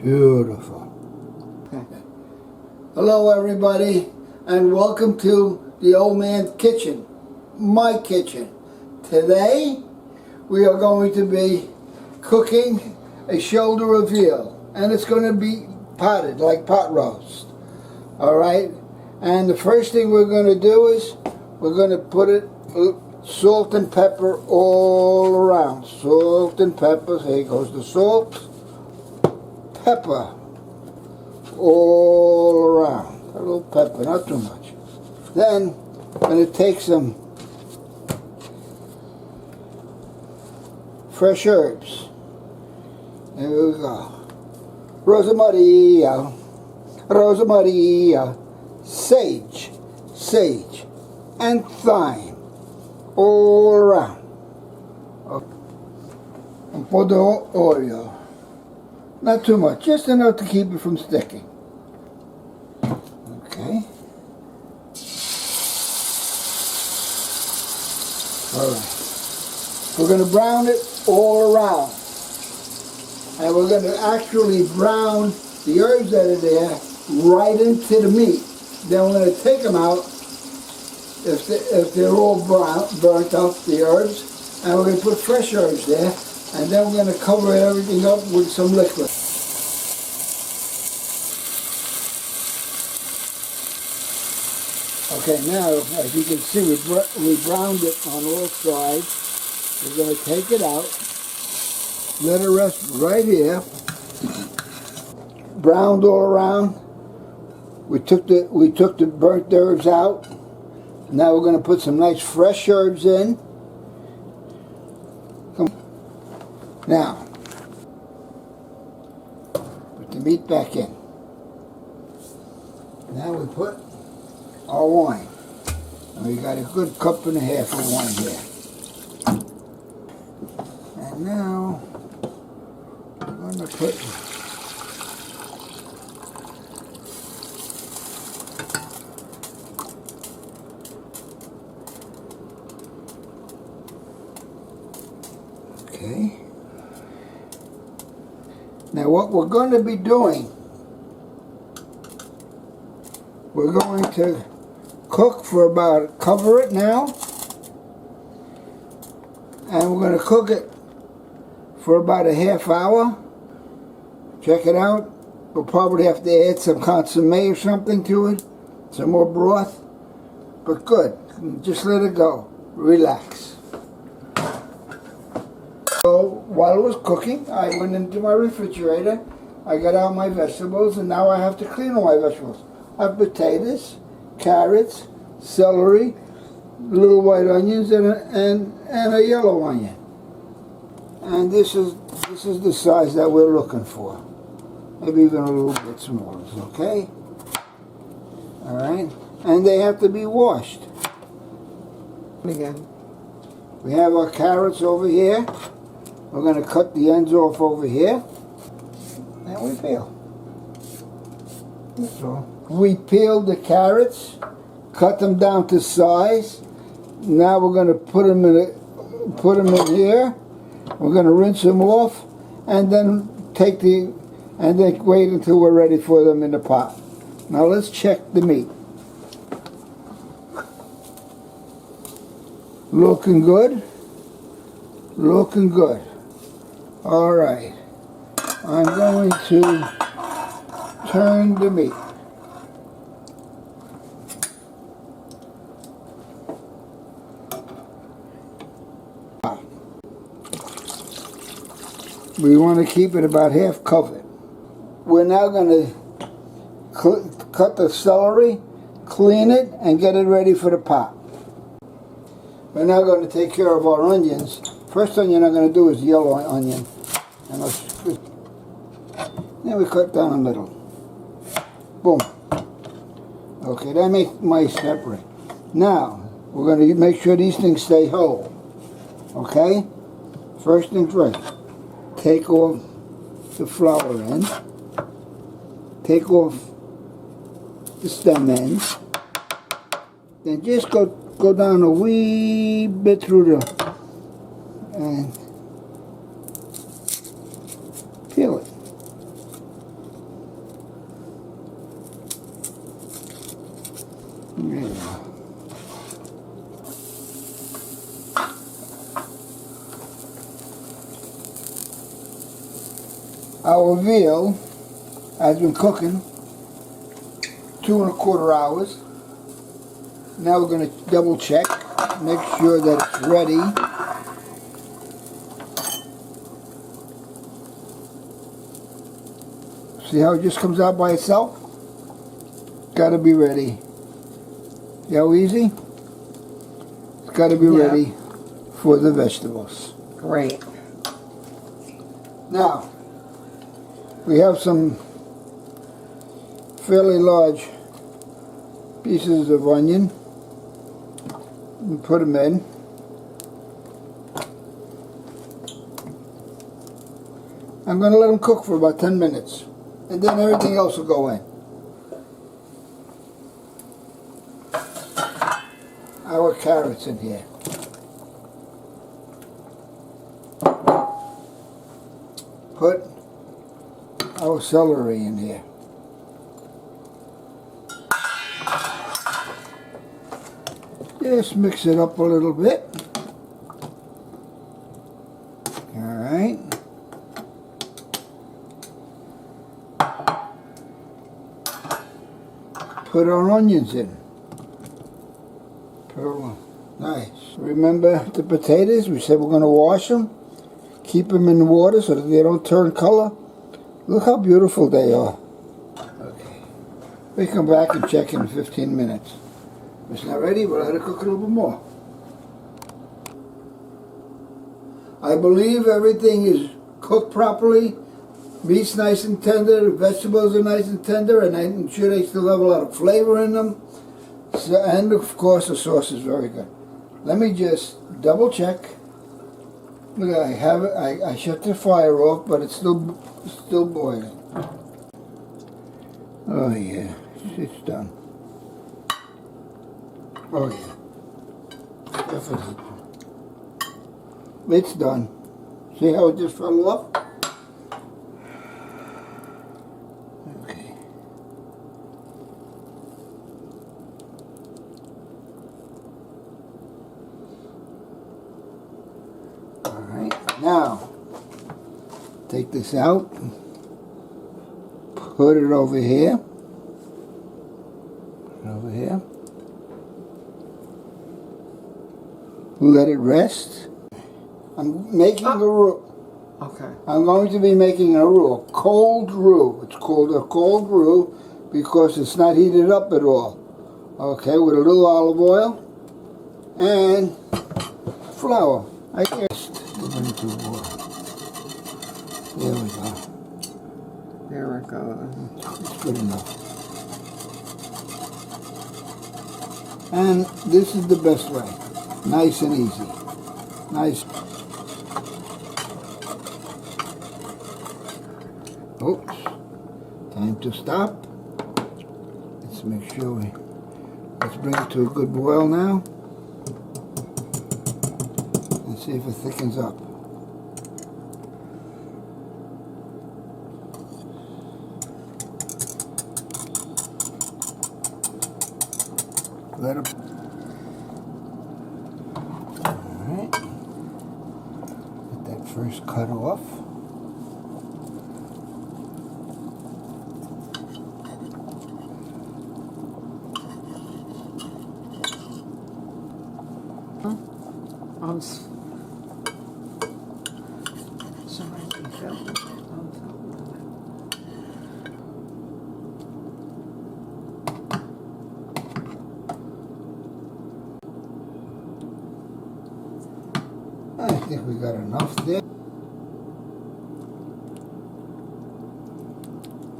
Beautiful. Hello everybody, and welcome to the Old Man's Kitchen, my kitchen. Today we are going to be cooking a shoulder of veal, and it's going to be potted like pot roast. Alright, and the first thing we're going to do is we're going to put it salt and pepper all around. Salt and pepper. Here goes the salt, pepper all around. A little pepper, not too much. Then I'm going to take some fresh herbs. There we go. Rosamaria, sage, and thyme. All around. And pour the oil. Not too much, just enough to keep it from sticking. Okay. Alright. We're going to brown it all around. And we're going to actually brown the herbs that are there right into the meat. Then we're going to take them out if they're all burnt up, the herbs, and we're going to put fresh herbs there, and then we're going to cover everything up with some liquid. Okay, now as you can see, we browned it on all sides. We're going to take it out, let it rest right here, browned all around. We took the burnt herbs out. Now we're going to put some nice fresh herbs in. Now, put the meat back in. Now we put our wine. And we got a good cup and a half of wine here. And now we're going to put okay. Now what we're going to be doing, we're going to cook for about, cover it now, and we're going to cook it for about a half hour. Check it out. We'll probably have to add some consommé or something to it, some more broth, but good. Just let it go. Relax. So while it was cooking, I went into my refrigerator, I got out my vegetables, and now I have to clean all my vegetables. I have potatoes, carrots, celery, little white onions, and a yellow onion. And this is the size that we're looking for. Maybe even a little bit smaller, okay? Alright? And they have to be washed. Again. We have our carrots over here. We're going to cut the ends off over here, and we peel. That's all. We peeled the carrots, cut them down to size. Now we're going to put them in here. We're going to rinse them off, and then wait until we're ready for them in the pot. Now let's check the meat. Looking good. Looking good. All right, I'm going to turn the meat. We want to keep it about half covered. We're now going to cut the celery, clean it, and get it ready for the pot. We're now going to take care of our onions. First onion I'm going to do is yellow onion. And then we cut down the middle. Boom. Okay, that makes my separate. Now, we're going to make sure these things stay whole. Okay? First things first. Take off the flower end. Take off the stem ends. Then just go down a wee bit through the and peel it. Our veal has been cooking 2¼ hours. Now we're going to double check, make sure that it's ready. See how it just comes out by itself? Got to be ready. See how easy? It's got to be ready for the vegetables. Great. Now, we have some fairly large pieces of onion. We put them in. I'm going to let them cook for about 10 minutes. And then everything else will go in. Our carrots in here. Put our celery in here. Just mix it up a little bit. Alright. Put our onions in. Nice. Remember the potatoes? We said we're going to wash them. Keep them in the water so that they don't turn color. Look how beautiful they are. Okay. We come back and check in 15 minutes. If it's not ready, we'll let it cook a little bit more. I believe everything is cooked properly. Meat's nice and tender, the vegetables are nice and tender, and I'm sure they still have a lot of flavor in them. So, and of course the sauce is very good. Let me just double check. Look, I have it. I shut the fire off, but it's still boiling. Oh yeah, it's done. Oh yeah, definitely. It's done. See how it just fell off? Okay. All right. Now, take this out. Put it over here. Over here. Let it rest. I'm making a roux. Okay. I'm going to be making a roux, a cold roux. It's called a cold roux because it's not heated up at all. Okay, with a little olive oil and flour. I guess. There we go. There it goes. It's good enough. And this is the best way. Nice and easy. Nice. Oops. Time to stop. Let's make sure let's bring it to a good boil now. And see if it thickens up. Let it. Alright. Get that first cut off. I think we got enough there.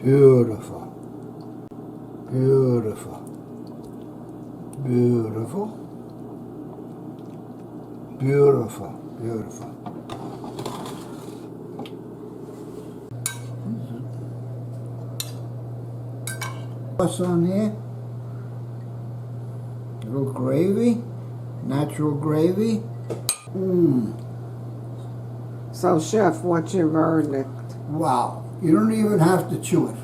Beautiful. Beautiful. Beautiful. Beautiful. Beautiful. Sauce on here. A little gravy. Natural gravy. So, Chef, what's your verdict? Wow. You don't even have to chew it.